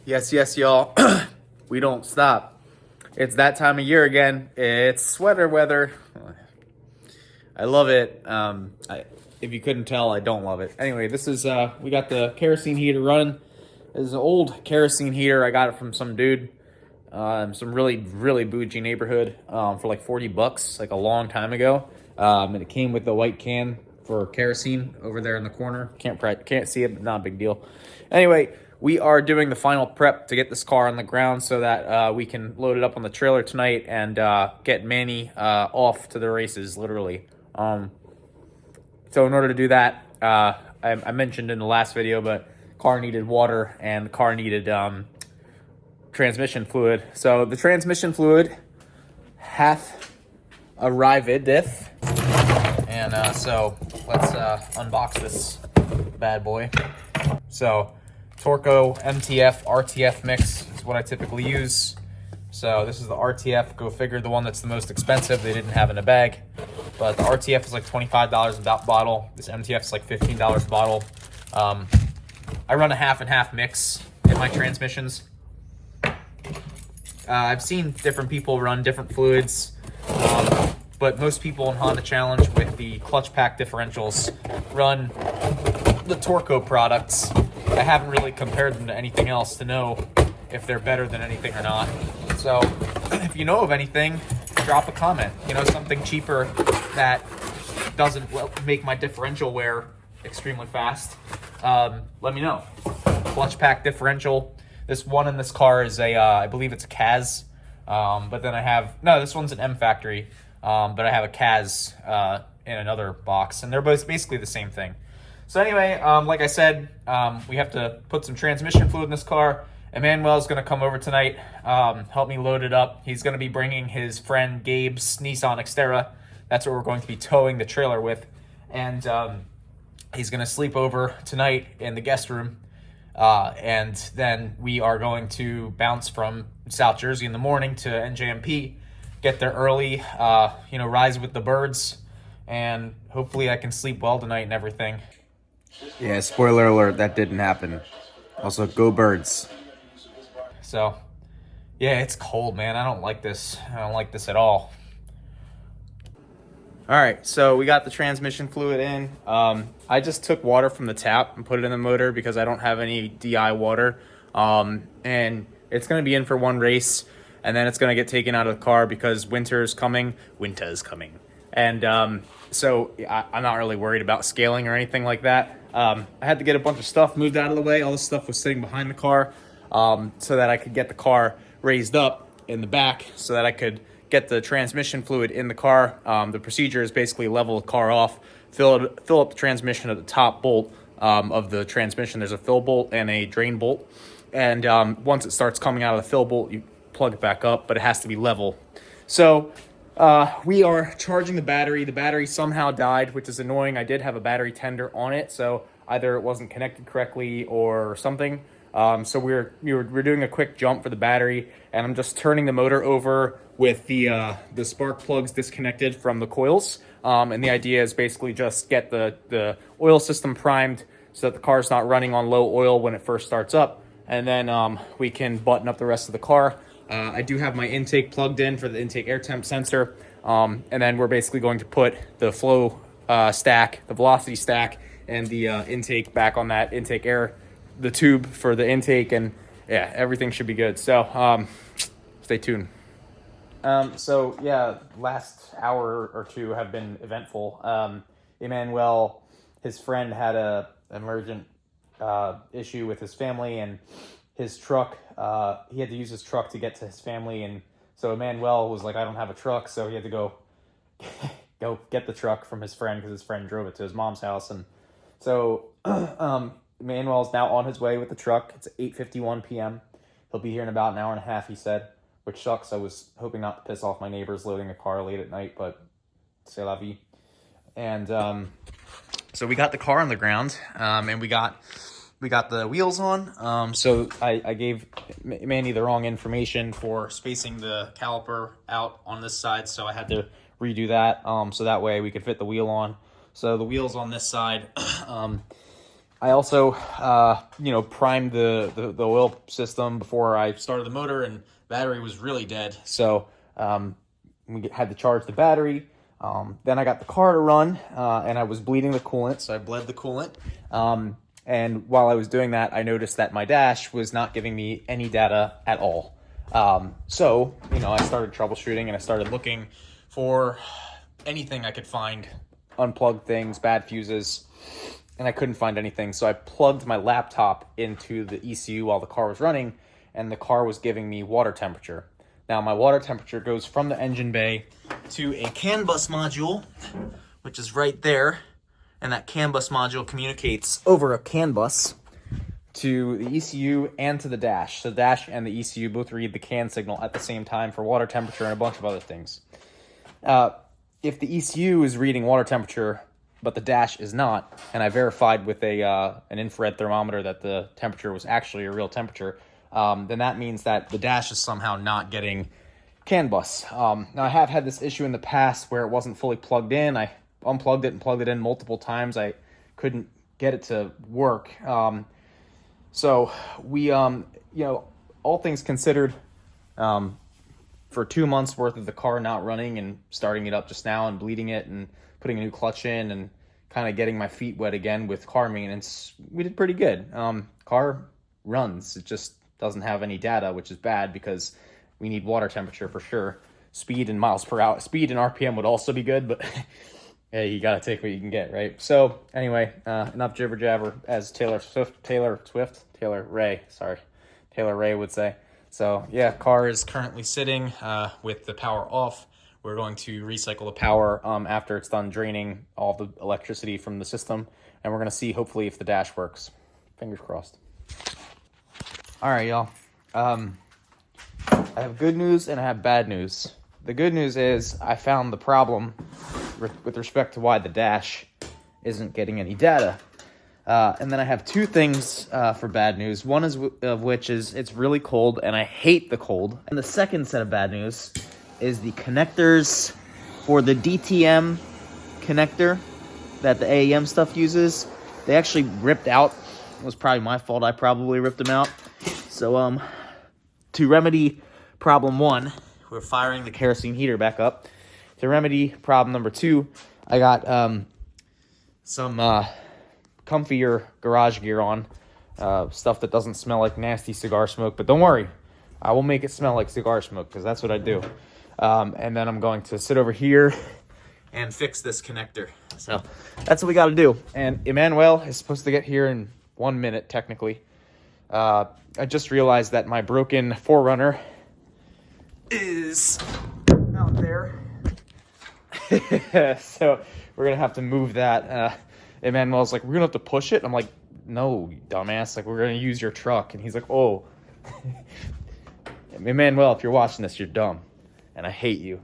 Yes, yes, y'all. We don't stop. It's that time of year again. It's sweater weather. I love it. If you couldn't tell, I don't love it. Anyway, this is we got the kerosene heater running. This is an old kerosene heater. I got it from some dude, some really bougie neighborhood, for like $40, like a long time ago. And it came with the white can for kerosene over there in the corner. Can't see it, but not a big deal. Anyway, we are doing the final prep to get this car on the ground so that we can load it up on the trailer tonight and get Manny off to the races, literally. So in order to do that, I mentioned in the last video, but car needed water and the car needed transmission fluid. So the transmission fluid hath arrivedeth. And so let's unbox this bad boy. So Torco MTF RTF mix is what I typically use. So this is the RTF, go figure, the one that's the most expensive. They didn't have in a bag, but the RTF is like $25 a bottle. This MTF is like $15 a bottle. I run a half and half mix in my transmissions. I've seen different people run different fluids, but most people in Honda Challenge with the clutch pack differentials run the Torco products. I haven't really compared them to anything else to know if they're better than anything or not. So if you know of anything, drop a comment. You know, something cheaper that doesn't make my differential wear extremely fast. Let me know. Clutch pack differential. This one in this car is a, I believe it's a Kaz. But then I have, no, this one's an M Factory. But I have a Kaz in another box, and they're both basically the same thing. So anyway, like I said, we have to put some transmission fluid in this car. Emmanuel's going to come over tonight, help me load it up. He's going to be bringing his friend Gabe's Nissan Xterra. That's what we're going to be towing the trailer with. And he's going to sleep over tonight in the guest room. And then we are going to bounce from South Jersey in the morning to NJMP, get there early, rise with the birds, and hopefully I can sleep well tonight and everything. Yeah, spoiler alert, that didn't happen. Also, go birds. So, yeah, it's cold, man. I don't like this. I don't like this at all. All right, so we got the transmission fluid in. I just took water from the tap and put it in the motor because I don't have any DI water. And it's going to be in for one race, and then it's going to get taken out of the car because winter is coming. Winter is coming. And so I'm not really worried about scaling or anything like that. I had to get a bunch of stuff moved out of the way. All this stuff was sitting behind the car so that I could get the car raised up in the back so that I could get the transmission fluid in the car. The procedure is basically level the car off, fill up the transmission at the top bolt of the transmission. There's a fill bolt and a drain bolt. And once it starts coming out of the fill bolt, you plug it back up, but it has to be level. So we are charging the battery. The battery somehow died, which is annoying. I did have a battery tender on it, so either it wasn't connected correctly or something. So we're doing a quick jump for the battery, and I'm just turning the motor over with the spark plugs disconnected from the coils. And the idea is basically just get the oil system primed so that the car's not running on low oil when it first starts up, and then we can button up the rest of the car. I do have my intake plugged in for the intake air temp sensor, and then we're basically going to put the flow stack, the velocity stack, and the intake back on that intake air, the tube for the intake, and yeah, everything should be good. So stay tuned. So yeah, last hour or two have been eventful. Emmanuel, his friend, had an emergent issue with his family, and his truck, he had to use his truck to get to his family, and so Emmanuel was like, I don't have a truck, so he had to go get the truck from his friend because his friend drove it to his mom's house. And so Emmanuel's now on his way with the truck. It's 8:51 p.m. He'll be here in about an hour and a half, he said, which sucks. I was hoping not to piss off my neighbors loading a car late at night, but c'est la vie. And so we got the car on the ground, and we got the wheels on. So I gave Manny the wrong information for spacing the caliper out on this side, so I had to redo that so that way we could fit the wheel on. So the wheels on this side, I also, primed the oil system before I started the motor, and battery was really dead. So we had to charge the battery. Then I got the car to run, and I was bleeding the coolant, so I bled the coolant. And while I was doing that, I noticed that my dash was not giving me any data at all. So I started troubleshooting, and I started looking for anything I could find, unplugged things, bad fuses, and I couldn't find anything. So I plugged my laptop into the ECU while the car was running, and the car was giving me water temperature. Now my water temperature goes from the engine bay to a CAN bus module, which is right there, and that CAN bus module communicates over a CAN bus to the ECU and to the dash. So the dash and the ECU both read the CAN signal at the same time for water temperature and a bunch of other things. If the ECU is reading water temperature, but the dash is not, and I verified with an infrared thermometer that the temperature was actually a real temperature, then that means that the dash is somehow not getting CAN bus. Now I have had this issue in the past where it wasn't fully plugged in. I unplugged it and plugged it in multiple times. I couldn't get it to work. So we, all things considered, for 2 months worth of the car not running and starting it up just now and bleeding it and putting a new clutch in and kind of getting my feet wet again with car maintenance, we did pretty good. Car runs. It just doesn't have any data, which is bad because we need water temperature for sure. Speed and miles per hour, speed and RPM would also be good, but hey, you gotta take what you can get, right? So anyway, enough jibber jabber, as Taylor Ray would say. So yeah, car is currently sitting with the power off. We're going to recycle the power after it's done draining all the electricity from the system, and we're gonna see hopefully if the dash works. Fingers crossed. All right, y'all. I have good news and I have bad news. The good news is I found the problem with respect to why the dash isn't getting any data. And then I have two things for bad news. One of which is it's really cold and I hate the cold. And the second set of bad news is the connectors for the DTM connector that the AEM stuff uses. They actually ripped out. It was probably my fault. I probably ripped them out. So to remedy problem one, we're firing the kerosene heater back up. To remedy problem number two, I got some comfier garage gear on, stuff that doesn't smell like nasty cigar smoke. But don't worry, I will make it smell like cigar smoke because that's what I do. And then I'm going to sit over here and fix this connector. So that's what we got to do. And Emmanuel is supposed to get here in 1 minute, technically. I just realized that my broken 4Runner is out there. So we're going to have to move that. Emmanuel's like, we're going to have to push it. I'm like, no, you dumbass. Like, we're going to use your truck. And he's like, oh. Emmanuel, if you're watching this, you're dumb. And I hate you.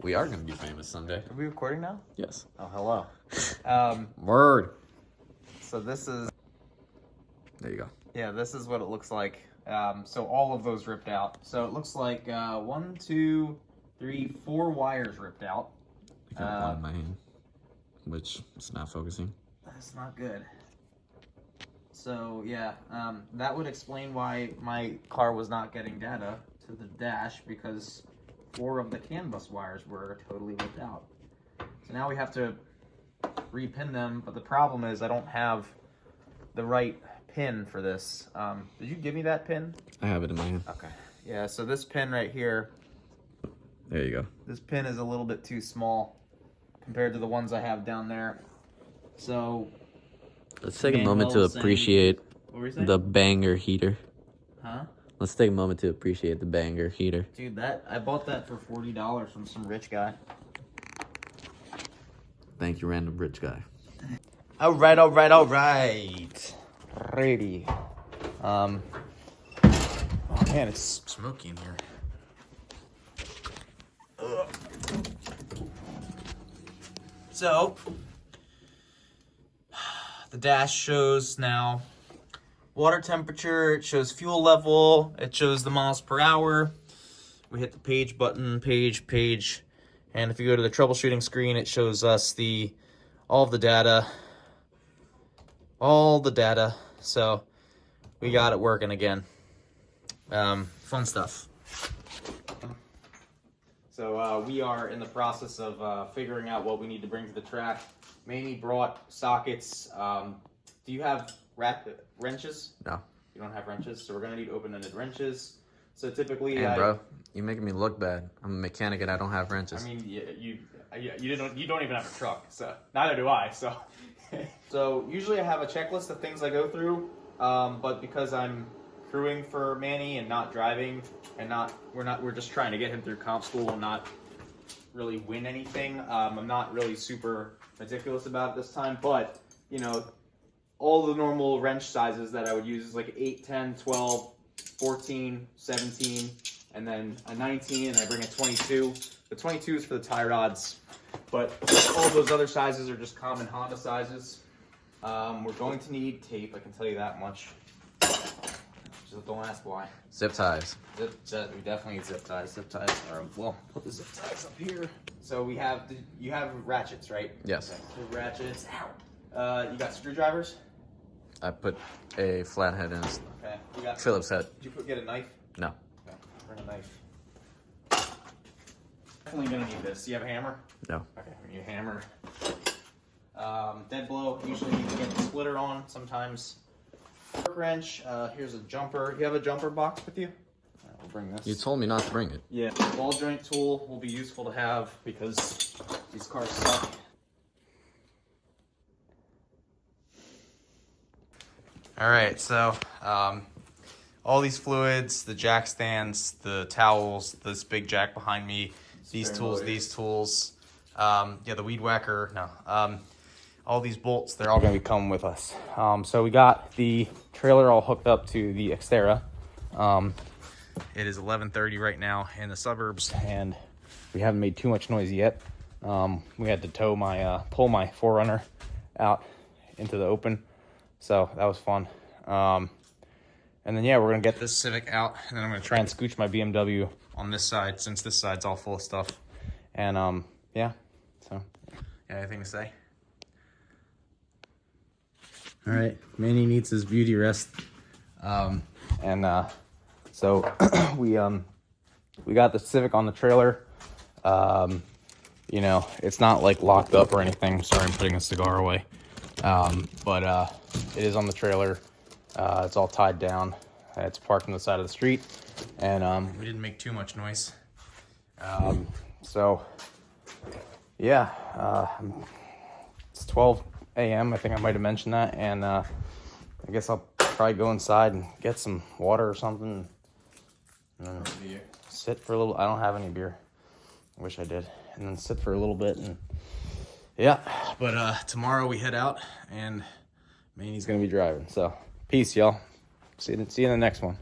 We are going to be famous someday. Are we recording now? Yes. Oh, hello. Word. So this is... There you go. Yeah, this is what it looks like. So all of those ripped out. So it looks like 1, 2, 3, 4 wires ripped out. I got one in my hand, which is not focusing. That's not good. So yeah, that would explain why my car was not getting data to the dash, because 4 of the CAN bus wires were totally ripped out. So now we have to repin them, but the problem is I don't have the right pin for this. Did you give me that pin? I have it in my hand. Okay. Yeah, so this pin right here, There you go. this pin is a little bit too small compared to the ones I have down there. So Let's take a Manuel moment to was saying- appreciate what were you saying? the banger heater. Huh? Let's take a moment to appreciate the banger heater. Dude, I bought that for $40 from some rich guy. Thank you, random rich guy. All right. Ready. Oh man, it's smoky in here. Ugh. So, the dash shows now water temperature, it shows fuel level, it shows the miles per hour. We hit the page button, page, and if you go to the troubleshooting screen, it shows us all of the data. all the data. So we got it working again. Fun stuff. So we are in the process of figuring out what we need to bring to the track. Manny brought sockets. Do you have wrenches? No. You don't have wrenches, so we're gonna need open-ended wrenches. So typically, Damn, bro, you're making me look bad. I'm a mechanic and I don't have wrenches. I mean, you don't even have a truck, so neither do I. So, so usually I have a checklist of things I go through, but because I'm crewing for Manny and not driving, and we're just trying to get him through comp school and not really win anything. I'm not really super meticulous about it this time, but you know, all the normal wrench sizes that I would use is like 8, 10, 12, 14, 17, and then a 19, and I bring a 22. The 22 is for the tie rods, but all those other sizes are just common Honda sizes. We're going to need tape, I can tell you that much. Just don't ask why. Zip ties. We definitely need zip ties. Zip ties are, well, put the zip ties up here. So you have ratchets, right? Yes. Okay, two ratchets. Ow. You got screwdrivers? I put a flathead in a Okay. You got Phillips head. Did you get a knife? No. Okay. Bring a knife. Definitely gonna need this. Do you have a hammer? No. Okay, we need a hammer. Dead blow. Usually you can get the splitter on. Sometimes. Torque wrench. Here's a jumper. You have a jumper box with you? We'll bring this. You told me not to bring it. Yeah. Ball joint tool will be useful to have because these cars suck. All right, so all these fluids, the jack stands, the towels, this big jack behind me, these tools, the weed whacker, all these bolts, they're all gonna be coming with us. So we got the trailer all hooked up to the Xterra. It is 11:30 right now in the suburbs, and we haven't made too much noise yet. We had to pull my 4Runner out into the open. So that was fun. And then, yeah, we're going to get this Civic out, and then I'm going to try and scooch my BMW on this side, since this side's all full of stuff. And, yeah, so, anything to say? All right, Manny needs his beauty rest. So we got the Civic on the trailer. You know, it's not, like, locked up or anything. Sorry, I'm putting a cigar away. But it is on the trailer. It's all tied down. It's parked on the side of the street, and we didn't make too much noise. So yeah, it's 12 a.m. I think I might have mentioned that, and I guess I'll probably go inside and get some water or something, and then sit for a little. I don't have any beer. I wish I did. And then sit for a little bit, and yeah. But tomorrow we head out, and Manny's gonna be driving. So peace, y'all. See you in the next one.